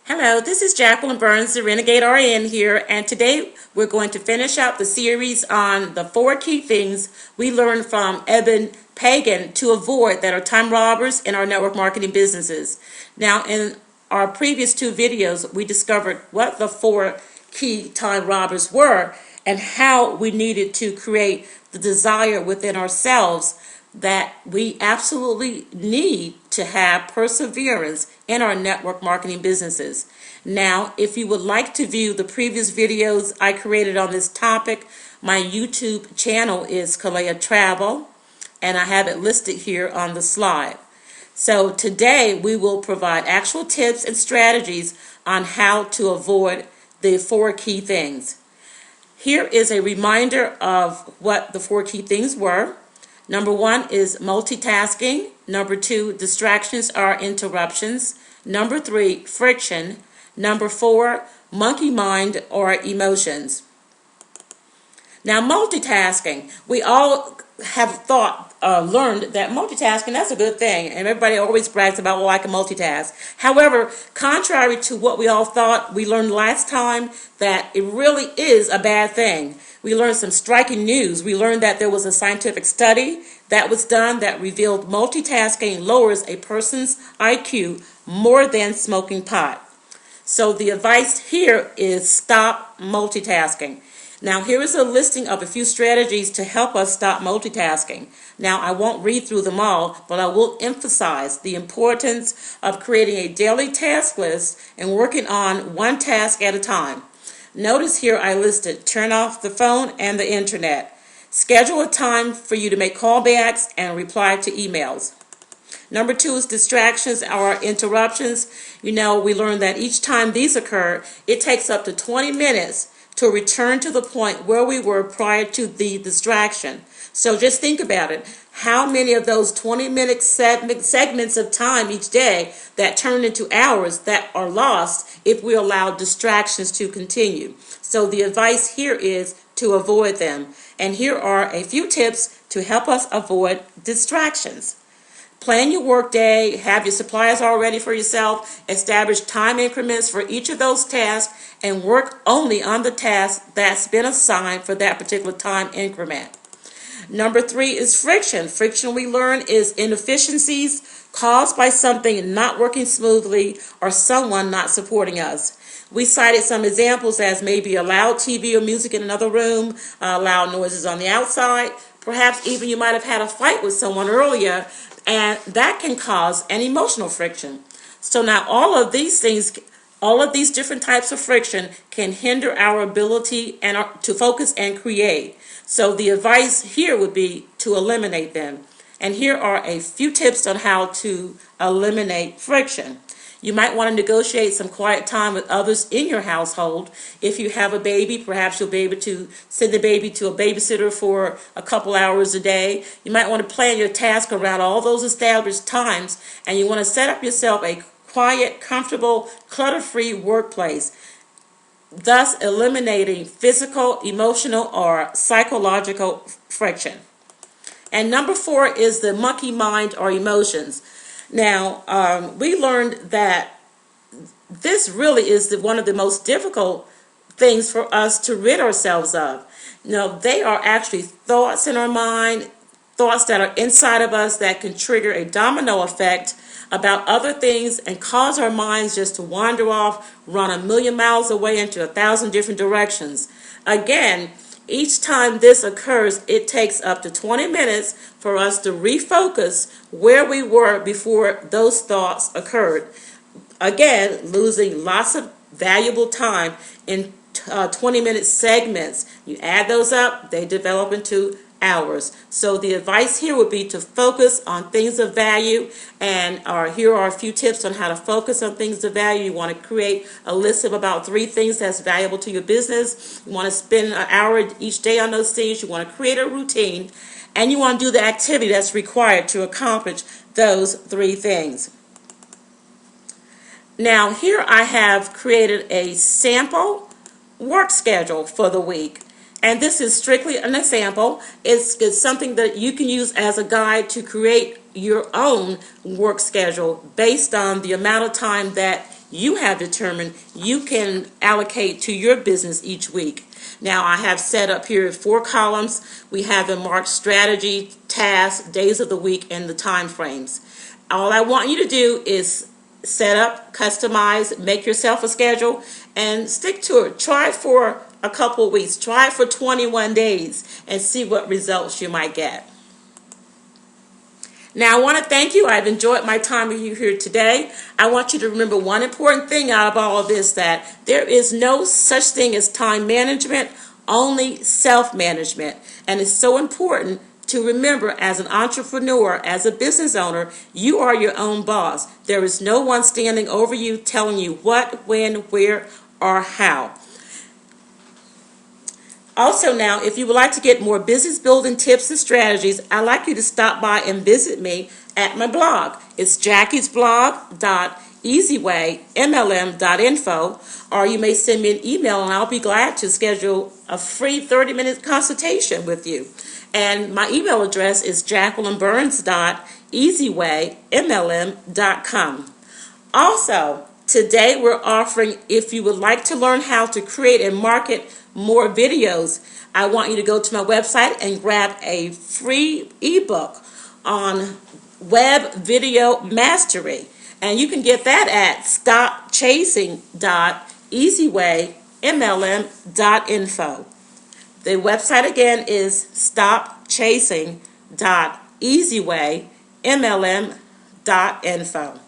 Hello, this is Jacqueline Burns, the Renegade RN here, and today we're going to finish out the series on the 4 key things we learned from Eben, Pagan to avoid that are time robbers in our network marketing businesses. Now, in our previous 2 videos, we discovered what the 4 key time robbers were and how we needed to create the desire within ourselves that we absolutely need to have perseverance in our network marketing businesses. Now, if you would like to view the previous videos I created on this topic, my YouTube channel is Kalea Travel, and I have it listed here on the slide. So today we will provide actual tips and strategies on how to avoid the 4 key things. Here is a reminder of what the 4 key things were. Number 1 is multitasking. Number 2, distractions or interruptions. Number 3, friction. Number 4, monkey mind or emotions. Now, multitasking. We all have learned that multitasking, that's a good thing. And everybody always brags about, well, I can multitask. However, contrary to what we all thought, we learned last time that it really is a bad thing. We learned some striking news. We learned that there was a scientific study that was done that revealed multitasking lowers a person's IQ more than smoking pot. So the advice here is stop multitasking. Now, here is a listing of a few strategies to help us stop multitasking. Now, I won't read through them all, but I will emphasize the importance of creating a daily task list and working on one task at a time. Notice here I listed turn off the phone and the internet. Schedule a time for you to make callbacks and reply to emails. Number 2 is distractions or interruptions. We learned that each time these occur, it takes up to 20 minutes to return to the point where we were prior to the distraction. So just think about it. How many of those 20-minute segments of time each day that turn into hours that are lost if we allow distractions to continue? So the advice here is to avoid them. And here are a few tips to help us avoid distractions. Plan your work day, have your supplies all ready for yourself, establish time increments for each of those tasks, and work only on the task that's been assigned for that particular time increment. Number 3 is friction. Friction, we learn, is inefficiencies caused by something not working smoothly or someone not supporting us. We cited some examples as maybe a loud TV or music in another room, loud noises on the outside. Perhaps even you might have had a fight with someone earlier, and that can cause an emotional friction. So now all of these different types of friction can hinder our ability to focus and create. So the advice here would be to eliminate them. And here are a few tips on how to eliminate friction. You might want to negotiate some quiet time with others in your household. If you have a baby, perhaps you'll be able to send the baby to a babysitter for a couple hours a day. You might want to plan your task around all those established times, and you want to set up yourself a quiet, comfortable, clutter-free workplace, thus eliminating physical, emotional, or psychological friction. And number 4 is the monkey mind or emotions. Now, we learned that this really is one of the most difficult things for us to rid ourselves of. They are actually thoughts in our mind, thoughts that are inside of us that can trigger a domino effect about other things and cause our minds just to wander off, run a million miles away into 1,000 different directions. Again, each time this occurs, it takes up to 20 minutes for us to refocus where we were before those thoughts occurred. Again, losing lots of valuable time in 20-minute segments. You add those up, they develop into hours. So the advice here would be to focus on things of value, and here are a few tips on how to focus on things of value. You want to create a list of about 3 things that's valuable to your business. You want to spend an hour each day on those things. You want to create a routine, and you want to do the activity that's required to accomplish those 3 things. Now, here I have created a sample work schedule for the week. And this is strictly an example. It's something that you can use as a guide to create your own work schedule based on the amount of time that you have determined you can allocate to your business each week. Now, I have set up here 4 columns. We have them marked strategy, tasks, days of the week, and the time frames. All I want you to do is set up, customize, make yourself a schedule, and stick to it. Try it for a couple of weeks. Try it for 21 days and see what results you might get. Now, I want to thank you. I've enjoyed my time with you here today. I want you to remember one important thing out of all of this, that there is no such thing as time management, only self-management. And it's so important to remember, as an entrepreneur, as a business owner, you are your own boss. There is no one standing over you telling you what, when, where, or how. Also now, if you would like to get more business building tips and strategies, I'd like you to stop by and visit me at my blog. It's jackiesblog.easywaymlm.info, or you may send me an email and I'll be glad to schedule a free 30-minute consultation with you. And my email address is jacquelineburns.easywaymlm.com. Also, today we're offering, if you would like to learn how to create and market more videos, I want you to go to my website and grab a free ebook on web video mastery. And you can get that at stopchasing.easywaymlm.info. The website again is stopchasing.easywaymlm.info.